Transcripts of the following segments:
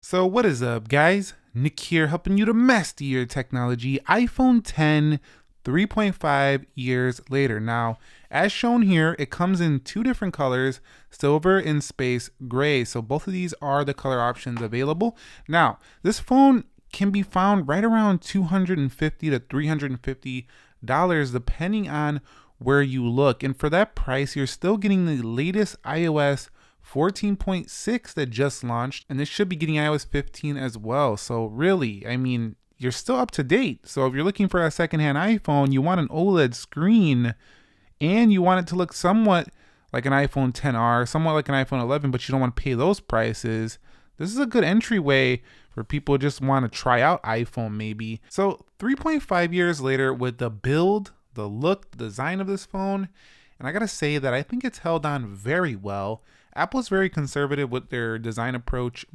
So what is up, guys? Nick here, helping you to master your technology. iPhone 10 3.5 years later. Now, as shown here, it comes in two different colors, silver and space gray. So both of these are the color options available. Now, this phone can be found right around $250 to $350 depending on where you look. And for that price, you're still getting the latest iOS 14.6 that just launched, and this should be getting iOS 15 as well. So really, I mean, you're still up to date. So if you're looking for a secondhand iPhone, you want an OLED screen, and you want it to look somewhat like an iPhone 10R, somewhat like an iPhone 11, but you don't want to pay those prices. This is a good entryway for people who just want to try out iPhone maybe. So 3.5 years later, with the build, the look, the design of this phone, and I gotta say that I think it's held on very well. Apple's very conservative with their design approach,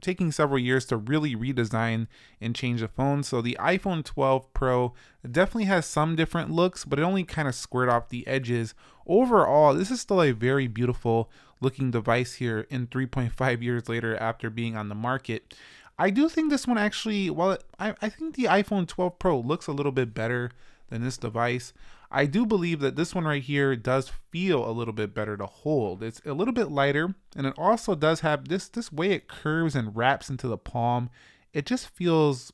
taking several years to really redesign and change the phone. So the iPhone 12 Pro definitely has some different looks, but it only kind of squared off the edges. Overall, this is still a very beautiful looking device here in 3.5 years later after being on the market. I do think this one actually, I think the iPhone 12 Pro looks a little bit better than this device. I do believe that this one right here does feel a little bit better to hold. It's a little bit lighter, and it also does have this way it curves and wraps into the palm. It just feels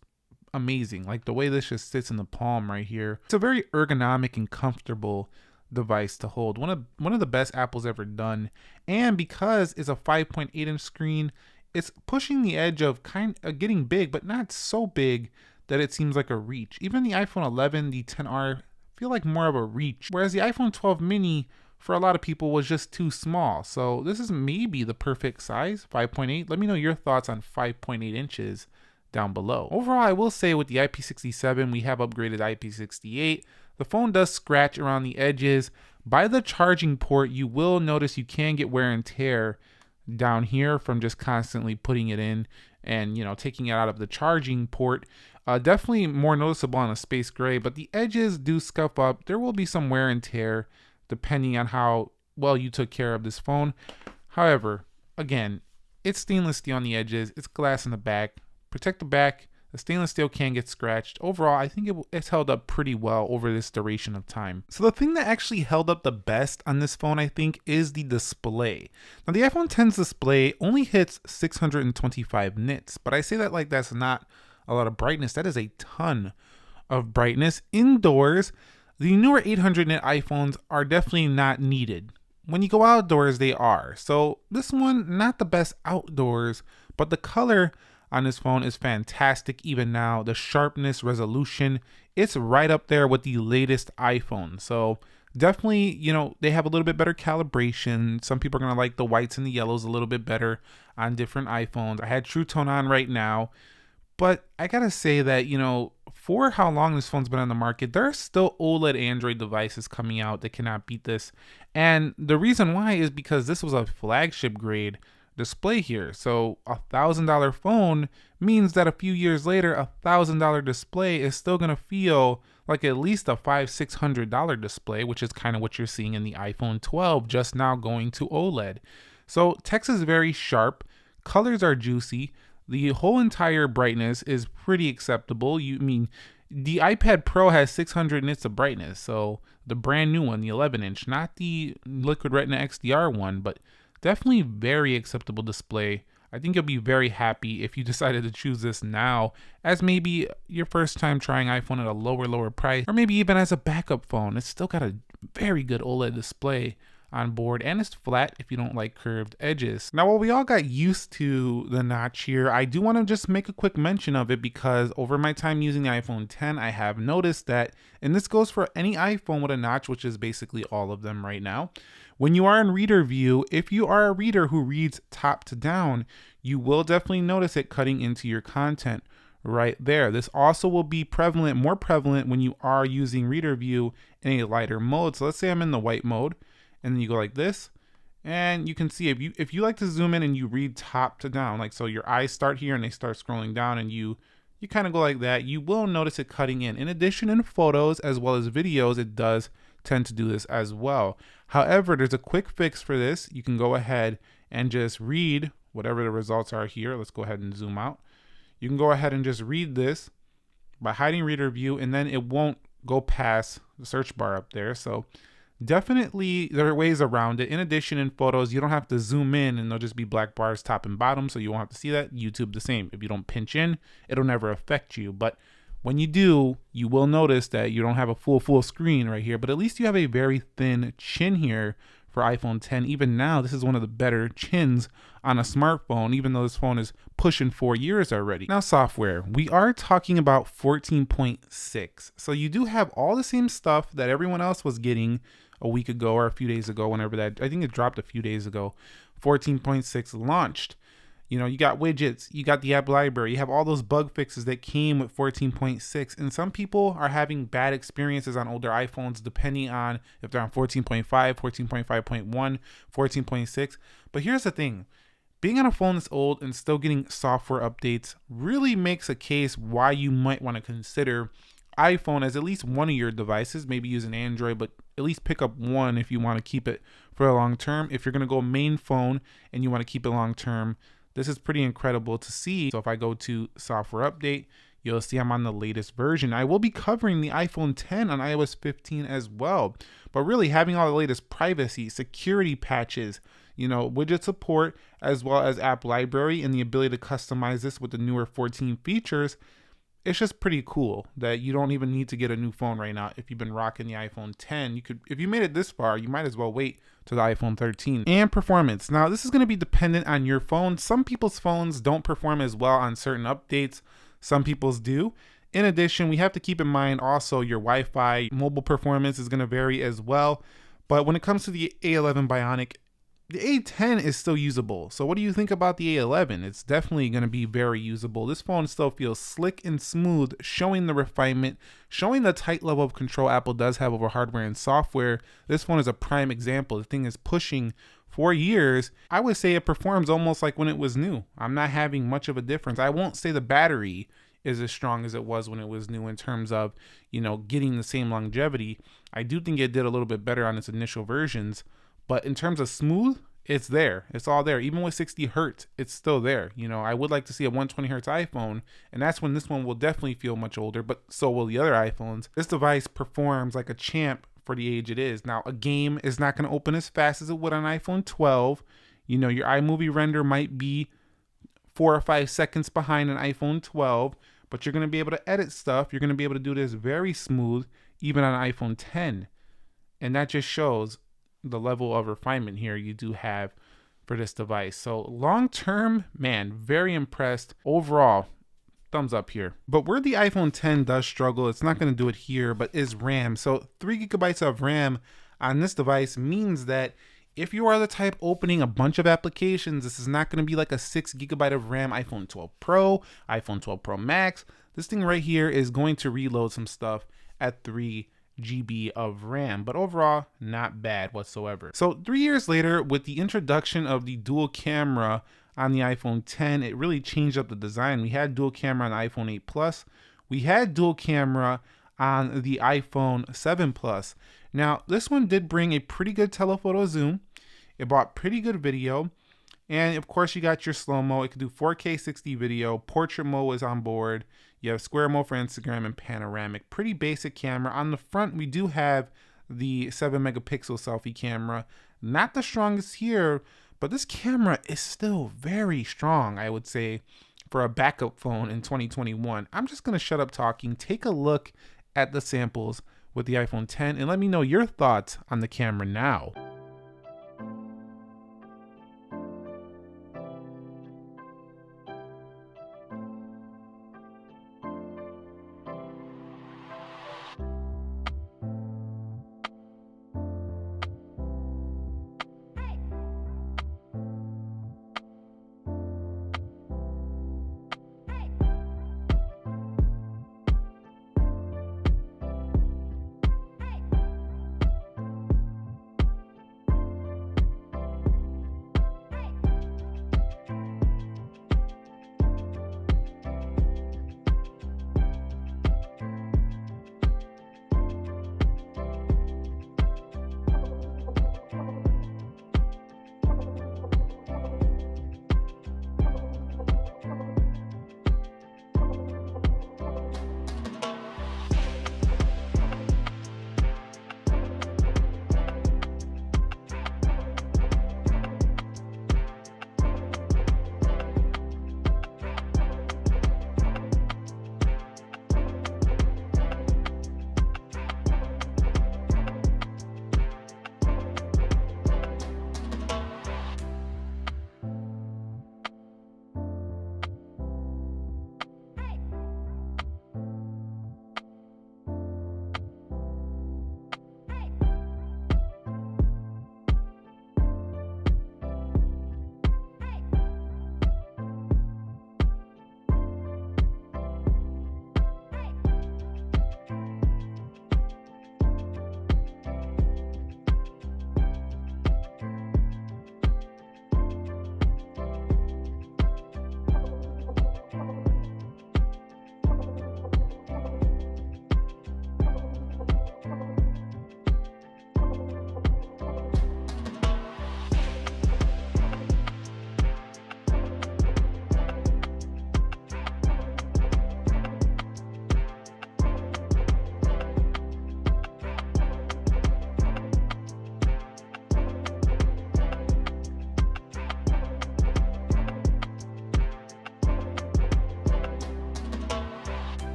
amazing, like the way this just sits in the palm right here. It's a very ergonomic and comfortable device to hold. One of the best Apple's ever done. And because it's a 5.8 inch screen, it's pushing the edge of getting big, but not so big that it seems like a reach. Even the iPhone 11, the 10R, feel like more of a reach, whereas the iPhone 12 mini for a lot of people was just too small. So this is maybe the perfect size, 5.8. Let me know your thoughts on 5.8 inches down below. Overall, I will say with the IP67, we have upgraded IP68. The phone does scratch around the edges. By the charging port, you will notice you can get wear and tear down here from just constantly putting it in and taking it out of the charging port. Definitely more noticeable on a space gray, but the edges do scuff up. There will be some wear and tear depending on how well you took care of this phone. However, again, it's stainless steel on the edges. It's glass in the back. Protect the back. The stainless steel can get scratched. Overall, I think it's held up pretty well over this duration of time. So the thing that actually held up the best on this phone, I think, is the display. Now, the iPhone X's display only hits 625 nits, but I say that like that's not a lot of brightness. That is a ton of brightness. Indoors, the newer 800 nit iPhones are definitely not needed. When you go outdoors, they are. So this one, not the best outdoors, but the color on this phone is fantastic even now. The sharpness, resolution, it's right up there with the latest iPhone. So definitely, they have a little bit better calibration. Some people are going to like the whites and the yellows a little bit better on different iPhones. I had True Tone on right now. But I gotta say that, for how long this phone's been on the market, there are still OLED Android devices coming out that cannot beat this. And the reason why is because this was a flagship grade display here. So $1,000 phone means that a few years later, $1,000 display is still gonna feel like at least a $500-600 display, which is kind of what you're seeing in the iPhone 12 just now going to OLED. So text is very sharp, colors are juicy. The whole entire brightness is pretty acceptable. The iPad Pro has 600 nits of brightness, so the brand new one, the 11 inch, not the Liquid Retina XDR one, but definitely very acceptable display. I think you'll be very happy if you decided to choose this now as maybe your first time trying iPhone at a lower price, or maybe even as a backup phone. It's still got a very good OLED display on board, and it's flat if you don't like curved edges. Now, while we all got used to the notch here, I do want to just make a quick mention of it because over my time using the iPhone 10, I have noticed that, and this goes for any iPhone with a notch, which is basically all of them right now. When you are in reader view, if you are a reader who reads top to down, you will definitely notice it cutting into your content right there. This also will be more prevalent when you are using reader view in a lighter mode. So let's say I'm in the white mode, and then you go like this, and you can see if you like to zoom in and you read top to down, like so your eyes start here and they start scrolling down, and you kind of go like that, you will notice it cutting in. In addition, in photos as well as videos, it does tend to do this as well. However, there's a quick fix for this. You can go ahead and just read whatever the results are here. Let's go ahead and zoom out. You can go ahead and just read this by hiding reader view, and then it won't go past the search bar up there. So definitely there are ways around it. In addition, in photos, you don't have to zoom in and there'll just be black bars top and bottom, so you won't have to see that. YouTube the same. If you don't pinch in, it'll never affect you. But when you do, you will notice that you don't have a full screen right here, but at least you have a very thin chin here for iPhone 10. Even now, this is one of the better chins on a smartphone, even though this phone is pushing 4 years already. Now, software, we are talking about 14.6. So you do have all the same stuff that everyone else was getting a week ago or a few days ago, whenever that, I think it dropped a few days ago. 14.6 launched. You know, you got widgets, you got the app library, you have all those bug fixes that came with 14.6. And some people are having bad experiences on older iPhones, depending on if they're on 14.5, 14.5.1, 14.6. But here's the thing. Being on a phone that's old and still getting software updates really makes a case why you might want to consider iPhone as at least one of your devices. Maybe use an Android, but at least pick up one if you want to keep it for a long term. If you're going to go main phone and you want to keep it long term, this is pretty incredible to see. So if I go to software update, you'll see I'm on the latest version. I will be covering the iPhone 10 on iOS 15 as well. But really having all the latest privacy, security patches, you know, widget support, as well as app library and the ability to customize this with the newer 14 features, it's just pretty cool that you don't even need to get a new phone right now. If you've been rocking the iPhone 10, you could, if you made it this far, you might as well wait to the iPhone 13. And performance. Now, this is going to be dependent on your phone. Some people's phones don't perform as well on certain updates. Some people's do. In addition, we have to keep in mind also your Wi-Fi mobile performance is going to vary as well. But when it comes to the A11 Bionic, the A10 is still usable. So what do you think about the A11? It's definitely going to be very usable. This phone still feels slick and smooth, showing the refinement, showing the tight level of control Apple does have over hardware and software. This phone is a prime example. The thing is pushing 4 years. I would say it performs almost like when it was new. I'm not having much of a difference. I won't say the battery is as strong as it was when it was new in terms of, you know, getting the same longevity. I do think it did a little bit better on its initial versions. But in terms of smooth, it's there. It's all there. Even with 60 hertz, it's still there. You know, I would like to see a 120 hertz iPhone, and that's when this one will definitely feel much older, but so will the other iPhones. This device performs like a champ for the age it is. Now, a game is not going to open as fast as it would on iPhone 12. You know, your iMovie render might be 4 or 5 seconds behind an iPhone 12, but you're going to be able to edit stuff. You're going to be able to do this very smooth, even on iPhone 10. And that just shows the level of refinement here you do have for this device. So long term, man, very impressed. Overall, thumbs up here. But where the iPhone 10 does struggle, it's not going to do it here, but is RAM. So 3 gigabytes of RAM on this device means that if you are the type opening a bunch of applications, this is not going to be like a 6 gigabyte of RAM iPhone 12 Pro, iPhone 12 Pro Max. This thing right here is going to reload some stuff at 3 GB of RAM, but overall not bad whatsoever. So 3 years later, with the introduction of the dual camera on the iPhone 10, it really changed up the design. We had dual camera on the iPhone 8 Plus. We had dual camera on the iPhone 7 Plus. Now, this one did bring a pretty good telephoto zoom. It brought pretty good video. And of course, you got your slow-mo. It could do 4K 60 video. Portrait mode is on board. You have square mode for Instagram and panoramic. Pretty basic camera. On the front, we do have the 7 megapixel selfie camera. Not the strongest here, but this camera is still very strong, I would say, for a backup phone in 2021. I'm just going to shut up talking. Take a look at the samples with the iPhone 10 and let me know your thoughts on the camera now.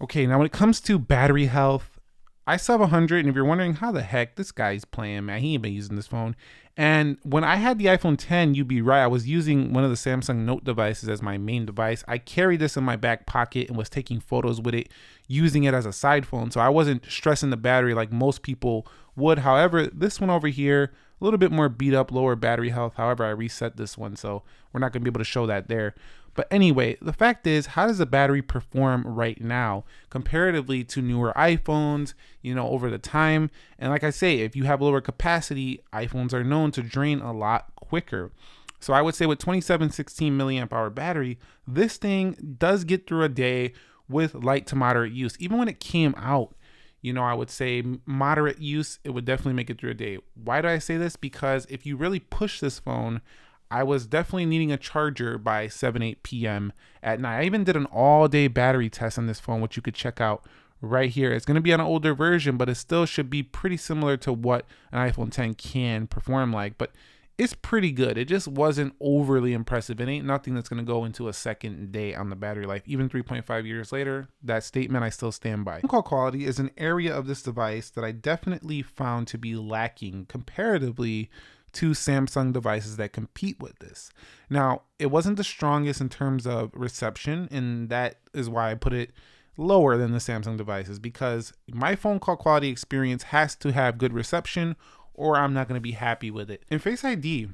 Okay, now when it comes to battery health, I still have 100, and if you're wondering how the heck this guy's playing, man, he ain't been using this phone. And when I had the iPhone 10, you'd be right, I was using one of the Samsung Note devices as my main device. I carried this in my back pocket and was taking photos with it, using it as a side phone, so I wasn't stressing the battery like most people would. However, this one over here, a little bit more beat up, lower battery health. However, I reset this one, so we're not gonna be able to show that there. But anyway, the fact is, how does the battery perform right now comparatively to newer iPhones, over the time? And like I say, if you have lower capacity, iPhones are known to drain a lot quicker. So I would say with 2716 milliamp hour battery, this thing does get through a day with light to moderate use. Even when it came out, I would say moderate use, it would definitely make it through a day. Why do I say this? Because if you really push this phone, I was definitely needing a charger by 7-8 p.m. at night. I even did an all-day battery test on this phone, which you could check out right here. It's going to be on an older version, but it still should be pretty similar to what an iPhone 10 can perform like. But it's pretty good. It just wasn't overly impressive. It ain't nothing that's going to go into a second day on the battery life. Even 3.5 years later, that statement I still stand by. Phone call quality is an area of this device that I definitely found to be lacking comparatively to Samsung devices that compete with this. Now, it wasn't the strongest in terms of reception, and that is why I put it lower than the Samsung devices, because my phone call quality experience has to have good reception or I'm not going to be happy with it. And Face ID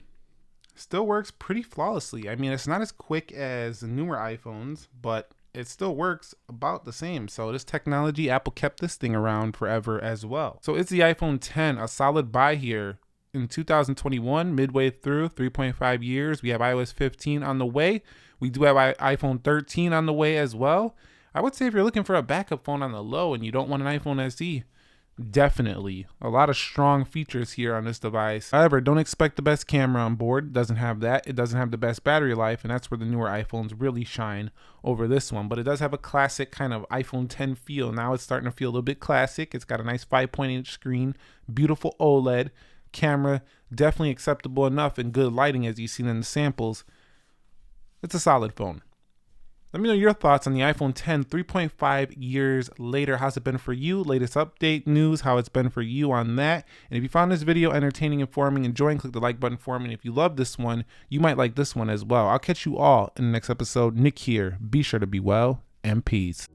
still works pretty flawlessly. I mean, it's not as quick as the newer iPhones, but it still works about the same. So this technology, Apple kept this thing around forever as well. So is the iPhone 10 a solid buy here? In 2021, midway through 3.5 years, we have iOS 15 on the way. We do have iPhone 13 on the way as well. I would say if you're looking for a backup phone on the low and you don't want an iPhone SE, definitely a lot of strong features here on this device. However, don't expect the best camera on board. It doesn't have that. It doesn't have the best battery life, and that's where the newer iPhones really shine over this one. But it does have a classic kind of iPhone 10 feel. Now it's starting to feel a little bit classic. It's got a nice 5.8 screen, beautiful OLED. Camera definitely acceptable enough and good lighting as you've seen in the samples. It's a solid phone. Let me know your thoughts on the iPhone 10 3.5 years later. How's it been for you? Latest update news, how it's been for you on that. And if you found this video entertaining, informing, enjoying, click the like button for me. And if you love this one, you might like this one as well. I'll catch you all in the next episode. Nick here. Be sure to be well and peace.